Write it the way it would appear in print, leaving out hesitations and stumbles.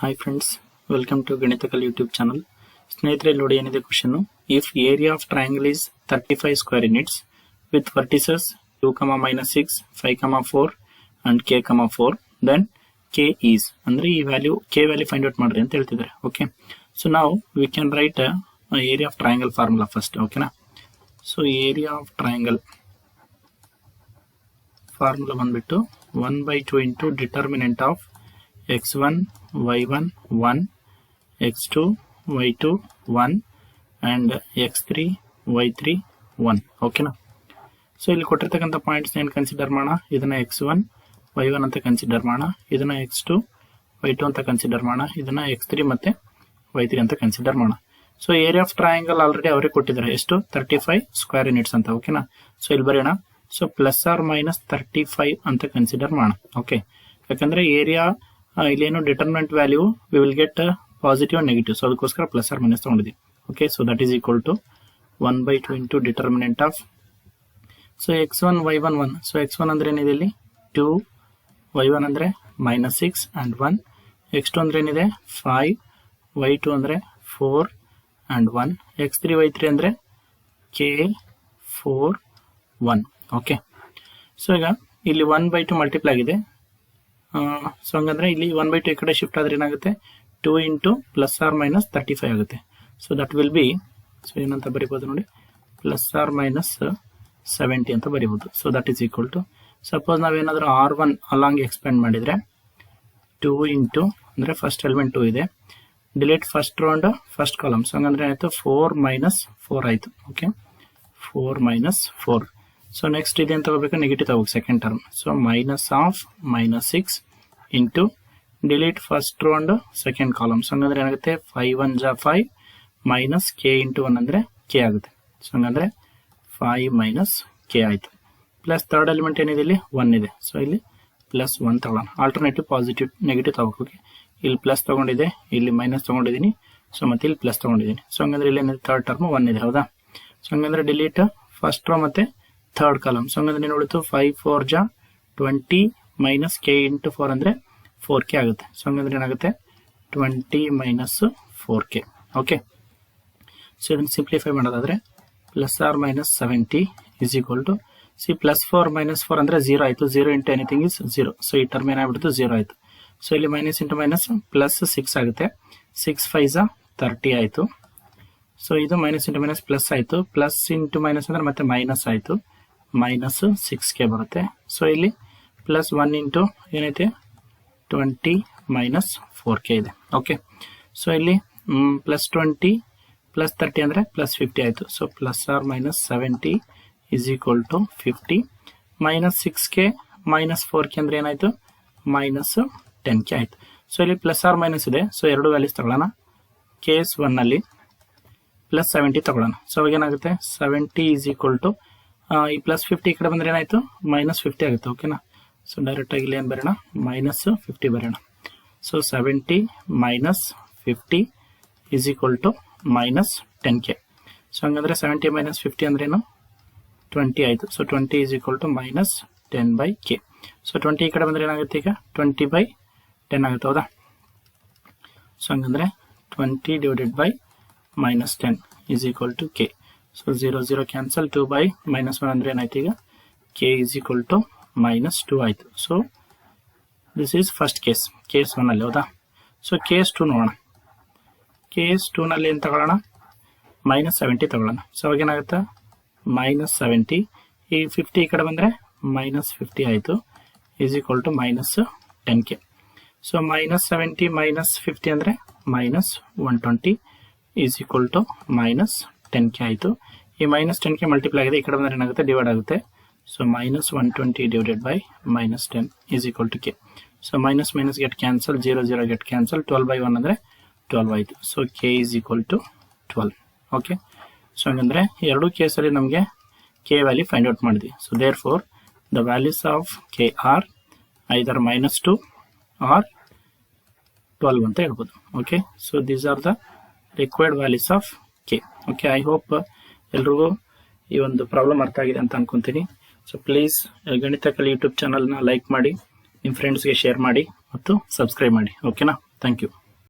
Hi friends, welcome to Ganitakal YouTube channel. ಸ್ನೇಹಿತರೆ ನೋಡಿ ಏನಿದೆ question. If area of triangle is 35 square units with vertices 2, -6, 5, 4 and k, 4, then k is ಅಂದ್ರೆ ಈ value k value find out ಮಾಡ್ರಿ ಅಂತ ಹೇಳ್ತಿದ್ದಾರೆ. Okay, so ನಾವು we can write area of triangle formula first. ಓಕೆನಾ, so area of triangle formula ಬಂದ್ಬಿಟ್ಟು 1/2 into determinant of x1 y1 1 x2 y2 1 and x3 y3 1. ಓಕೆನಾ, so ಇಲ್ಲಿ ಕೊಟ್ಟಿರ್ತಕ್ಕಂಥ points ಏನು ಕನ್ಸಿಡರ್ ಮಾಡೋಣ. ಇದನ್ನ x1 y1 ಅಂತ ಕನ್ಸಿಡರ್ ಮಾಡೋಣ, ಇದನ್ನ x2 y2 ಅಂತ ಕನ್ಸಿಡರ್ ಮಾಡೋಣ, ಇದನ್ನ x3 ಮತ್ತೆ y3 ಅಂತ ಕನ್ಸಿಡರ್ ಮಾಡೋಣ. So area of triangle already ಅವರೇ ಕೊಟ್ಟಿದ್ದಾರೆ, ಎಷ್ಟು 35 ಸ್ಕ್ವೇರ್ ಯೂನಿಟ್ಸ್ ಅಂತ. ಓಕೆನಾ, ಸೊ ಇಲ್ಲಿ ಬರೆಯೋಣ. ಸೊ ಪ್ಲಸ್ ಆರ್ ಮೈನಸ್ 35 ಅಂತ ಕನ್ಸಿಡರ್ ಮಾಡೋಣ. ಓಕೆ, ಯಾಕಂದ್ರೆ ಏರಿಯಾ ಇಲ್ಲೇನು determinant value we will get positive and negative, so ಅದಕ್ಕೋಸ್ಕರ ಪ್ಲಸ್ ಆರ್ ಮೈನಸ್ ತಗೊಂಡಿದ್ದೀವಿ. Okay, so that is equal to 1/2 into determinant of, so x1 y1 1, so x1 ಅಂದ್ರೆ ಏನಿದೆ ಇಲ್ಲಿ 2, y1 ಅಂದ್ರೆ -6 and 1, x2 ಅಂದ್ರೆ ಏನಿದೆ 5, y2 ಅಂದ್ರೆ 4 and 1, x3 y3 ಅಂದ್ರೆ k 4 1. ಓಕೆ, ಸೊ ಈಗ ಇಲ್ಲಿ 1/2 ಮಲ್ಟಿಪ್ಲೈ ಆಗಿದೆ. ಸೊ ಹಂಗಂದ್ರೆ ಇಲ್ಲಿ 1/2 ಈ ಕಡೆ ಶಿಫ್ಟ್ ಆದ್ರೆ ಏನಾಗುತ್ತೆ 2 ಇಂಟು ಪ್ಲಸ್ ಆರ್ ಮೈನಸ್ 35 ಆಗುತ್ತೆ. So that will be, so ಏನಂತ ಬರಿಬಹುದು ನೋಡಿ, ಪ್ಲಸ್ ಆರ್ ಮೈನಸ್ 70 ಅಂತ ಬರಿಬಹುದು. So that is equal to, suppose ನಾವೇನಾದ್ರೂ R1 ಅಲಾಂಗ್ ಎಕ್ಸ್ಪೆಂಡ್ ಮಾಡಿದ್ರೆ 2 ಇಂಟು ಅಂದ್ರೆ ಫಸ್ಟ್ ಎಲಿಮೆಂಟ್ 2 ಇದೆ, delete first row and first column. So ಹಂಗಂದ್ರೆ ಏನಾಯ್ತು 4 - 4 ಆಯ್ತು. ಓಕೆ, 4 - 4. ಸೊ ನೆಕ್ಸ್ಟ್ ಇದೇನು ತಗೋಬೇಕು, ನೆಗೆಟಿವ್ ತಗೋಬೇಕು second term. So minus of -6 into delete first row and second column. So ಹಂಗಂದ್ರೆ ಏನಾಗುತ್ತೆ 5 1 ಜಾ 5 ಮೈನಸ್ k ಇಂಟು 1 ಅಂದ್ರೆ k ಆಗುತ್ತೆ. ಸೊ ಹಂಗಂದ್ರೆ 5 - k ಆಯ್ತು. ಪ್ಲಸ್ ಥರ್ಡ್ ಎಲಿಮೆಂಟ್ ಏನಿದೆ ಇಲ್ಲಿ 1 ಇದೆ, ಸೊ ಇಲ್ಲಿ ಪ್ಲಸ್ 1 ತಗೊಳ್ಳೋಣ. ಆಲ್ಟರ್ನೇಟಿವ್ ಪಾಸಿಟಿವ್ ನೆಗೆಟಿವ್ ತಗೋಬೇಕು. ಓಕೆ, ಇಲ್ಲಿ ಪ್ಲಸ್ ತಗೊಂಡಿದೆ, ಇಲ್ಲಿ ಮೈನಸ್ ತಗೊಂಡಿದ್ದೀನಿ, ಸೊ ಮತ್ತೆ ಇಲ್ಲಿ ಪ್ಲಸ್ ತಗೊಂಡಿದ್ದೀನಿ. ಸೊ ಹಂಗಂದ್ರೆ ಇಲ್ಲಿ ಏನಿದೆ ಥರ್ಡ್ ಟರ್ಮ್ 1 ಇದೆ, ಹೌದಾ. ಸೊ ಹಂಗಂದ್ರೆ ಡಿಲೀಟ್ ಫಸ್ಟ್ ರೋ ಮತ್ತೆ ಥರ್ಡ್ ಕಾಲಮ್. ಸೊ ಹಂಗಂದ್ರೆ ನೋಡಿತು 5 4 ಜಾ 20 ಮೈನಸ್ k ಇಂಟು 4 ಅಂದ್ರೆ 4k ಆಗುತ್ತೆ. ಸೊ ಹಂಗಂದ್ರೆ ಏನಾಗುತ್ತೆ 20 - 4k. ಓಕೆ, ಸೊ ಇದನ್ನ ಸಿಂಪ್ಲಿಫೈ ಮಾಡೋದಾದ್ರೆ plus or minus 70 is equal to, c plus 4 - 4 ಅಂದ್ರೆ 0 ಆಯ್ತು, 0 ಇಂಟು ಎನಿಥಿಂಗ್ ಇಸ್ 0. ಸೊ ಈ ಟರ್ಮ್ ಏನಾಗ್ಬಿಡ್ತು 0 ಆಯ್ತು. ಸೊ ಇಲ್ಲಿ ಮೈನಸ್ ಇಂಟು ಮೈನಸ್ ಪ್ಲಸ್ 6 ಆಗುತ್ತೆ, 6 5 ಜಾ 30 ಆಯ್ತು. ಸೊ ಇದು ಮೈನಸ್ ಇಂಟು ಮೈನಸ್ ಪ್ಲಸ್ ಆಯ್ತು, ಪ್ಲಸ್ ಇಂಟು ಮೈನಸ್ ಅಂದ್ರೆ ಮತ್ತೆ ಮೈನಸ್ ಆಯ್ತು, ಮೈನಸ್ 6k ಬರುತ್ತೆ. ಸೊ ಇಲ್ಲಿ ಪ್ಲಸ್ 1 ಇಂಟು ಏನೈತೆ 20 - 4k ಇದೆ. ಓಕೆ, ಸೊ ಇಲ್ಲಿ ಪ್ಲಸ್ 20 ಪ್ಲಸ್ 30 ಅಂದ್ರೆ ಪ್ಲಸ್ 50 ಆಯ್ತು. So plus or minus 70 is equal to 50 minus 6k minus 4k ಅಂದ್ರೆ ಏನಾಯ್ತು ಮೈನಸ್ 10k ಆಯ್ತು. ಸೊ ಇಲ್ಲಿ ಪ್ಲಸ್ ಆರ್ ಮೈನಸ್ ಇದೆ, ಸೊ ಎರಡು ವ್ಯಾಲ್ಯೂಸ್ ತಗೊಳ್ಳೋಣ. ಕೇಸ್ 1 ಅಲ್ಲಿ ಪ್ಲಸ್ 70 ತಗೊಳ್ಳೋಣ. ಸೊ ಅವಾಗ ಏನಾಗುತ್ತೆ 70 ಇಸ್ ಈಕ್ವಲ್ ಟು, ಈ ಪ್ಲಸ್ 50 ಈ ಕಡೆ ಬಂದ್ರೆ ಏನಾಯ್ತು ಮೈನಸ್ 50 ಆಗುತ್ತೆ. ಓಕೆನಾ, ಸೊ ಡೈರೆಕ್ಟ್ ಆಗಿ ಇಲ್ಲಿ ಏನು ಬರೋಣ ಮೈನಸ್ 50 ಬರೋಣ. So 70 - 50 is equal to minus 10k. So ಹಂಗಂದ್ರೆ 70 - 50 ಅಂದ್ರೇನು 20 ಆಯ್ತು. So 20 is equal to minus 10/k. So 20 ಈ ಕಡೆ ಬಂದ್ರೆ ಏನಾಗುತ್ತೆ ಈಗ 20/10 ಆಗುತ್ತೆ, ಹೌದಾ. ಸೊ ಹಂಗಂದ್ರೆ 20 divided by -10 is equal to k. So 0 0 cancel, 2/-1 ಅಂದ್ರೆ ಏನಾಯ್ತು ಈಗ k ಇಸ್ ಈಕ್ವಲ್ ಟು -2 ಆಯ್ತು. So this is first case 1 ಅಲ್ಲಿ, ಹೌದಾ. ಸೊ ಕೇಸ್ 2 ನೋಡೋಣ. ಕೇಸ್ 2 ನಲ್ಲಿ ಏನು ತಗೊಳ್ಳೋಣ -70 ತಗೊಳ್ಳೋಣ. ಸೊ ಅವಾಗ ಏನಾಗುತ್ತೆ -70, ಈ 50 ಈ ಕಡೆ ಬಂದ್ರೆ -50 ಆಯ್ತು, is equal to -10k. So -70 - 50 ಅಂದ್ರೆ -120 ಈಸ್ ಈಕ್ವಲ್ ಟು -10k ಆಯ್ತು. ಈ -10k ಮಲ್ಟಿಪ್ಲೈ ಆಗಿದೆ, ಈ ಕಡೆ ಬಂದ್ರೆ ಏನಾಗುತ್ತೆ ಡಿವೈಡ್ ಆಗುತ್ತೆ. So -120 divided by -10 is equal to k. So minus minus get cancel, 0 0 get cancel, 12/1 ಅಂದ್ರೆ 12 ಆಯ್ತು. So k is equal to 12. Okay, so ಹಂಗಂದ್ರೆ ಎರಡು ಕೇಸಲ್ಲಿ ನಮಗೆ k ವ್ಯಾಲ್ಯೂ ಫೈಂಡ್ ಔಟ್ ಮಾಡಿದ್ವಿ. So therefore the values of k are either -2 are 12 ಅಂತ ಹೇಳ್ಬೋದು. Okay, so these are the required values of k. Okay, I hope ಎಲ್ರಿಗೂ ಈ ಒಂದು ಪ್ರಾಬ್ಲಮ್ ಅರ್ಥ ಆಗಿದೆ ಅಂತ ಅನ್ಕೊಂತೀನಿ. ಸೊ ಪ್ಲೀಸ್ ಗಣಿತಕಲಿ ಯೂಟ್ಯೂಬ್ ಚಾನಲ್ನ ಲೈಕ್ ಮಾಡಿ, ನಿಮ್ಮ ಫ್ರೆಂಡ್ಸ್ಗೆ ಶೇರ್ ಮಾಡಿ ಮತ್ತು ಸಬ್ಸ್ಕ್ರೈಬ್ ಮಾಡಿ. ಓಕೆನಾ, ಥ್ಯಾಂಕ್ ಯು.